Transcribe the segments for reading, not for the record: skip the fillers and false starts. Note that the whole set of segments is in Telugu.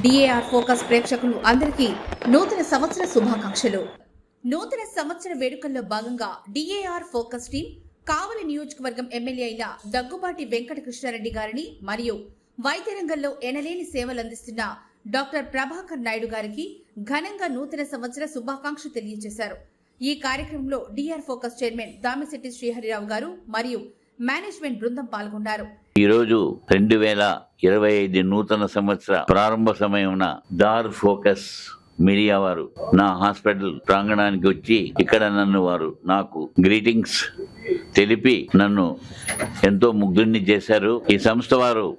డిఏఆర్ ఫోకస్ ప్రేక్షకులు అందరికీ నూతన సంవత్సర శుభాకాంక్షలు. నూతన సంవత్సర వేడుకల్లో భాగంగా డిఏఆర్ ఫోకస్ టీం కావలి నియోజకవర్గం ఎమ్మెల్యే అయిన దగ్గుబాటి వెంకట కృష్ణారెడ్డి గారిని మరియు వైద్య రంగంలో ఎనలేని సేవలందిస్తున్న డాక్టర్ ప్రభాకర్ నాయుడు గారికి ఘనంగా నూతన సంవత్సర శుభాకాంక్షలు తెలియజేశారు. ఈ కార్యక్రమంలో DR focus chairman Damisetti Sriharirao గారు మరియు మేనేజ్మెంట్ బృందం పాల్గొన్నారు. ఈరోజు 2025 నూతన సంవత్సర ప్రారంభ సమయమున దార్ ఫోకస్ మీడియా వారు నా హాస్పిటల్ ప్రాంగణానికి వచ్చి ఇక్కడ నాకు గ్రీటింగ్స్ తెలిపి నన్ను ఎంతో ముగ్ధుణ్ణి చేశారు. ఈ సంస్థ వారు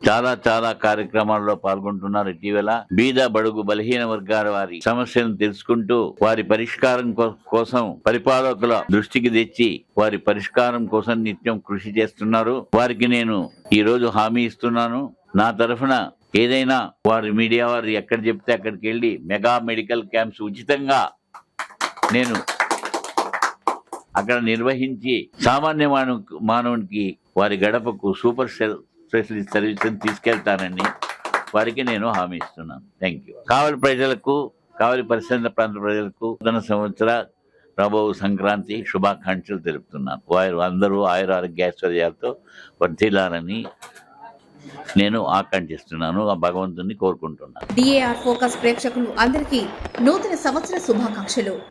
చాలా కార్యక్రమాల్లో పాల్గొంటున్నారు. ఇటీవల బీద బడుగు బలహీన వర్గాల వారి సమస్యలను తెలుసుకుంటూ వారి పరిష్కారం కోసం పరిపాలకుల దృష్టికి తెచ్చి వారి పరిష్కారం కోసం నిత్యం కృషి చేస్తున్నారు. వారికి నేను ఈ రోజు హామీ ఇస్తున్నాను. నా తరఫున ఏదైనా వారి మీడియా వారు ఎక్కడ చెప్తే అక్కడికి వెళ్ళి మెగా మెడికల్ క్యాంప్స్ ఉచితంగా నేను అక్కడ నిర్వహించి సామాన్య మానవునికి వారి గడపకు సూపర్ స్పెషలిస్ట్ సర్వీస్ తీసుకెళ్తానని వారికి నేను హామీ ఇస్తున్నాను. Thank you. కావలి ప్రజలకు, కావలి పరిసర ప్రాంత ప్రజలకు నూతన సంవత్సర రాబో సంక్రాంతి శుభాకాంక్షలు తెలుపుతున్నాను. వారు అందరూ ఆయురారోగ్యాశ్వర్యాలతో వర్ధిల్లాలని నేను ఆకాంక్షిస్తున్నాను. ఆ భగవంతుని కోరుకుంటున్నాను. డిఏఆర్ ఫోకస్ ప్రేక్షకులు అందరికీ నూతన సంవత్సర శుభాకాంక్షలు.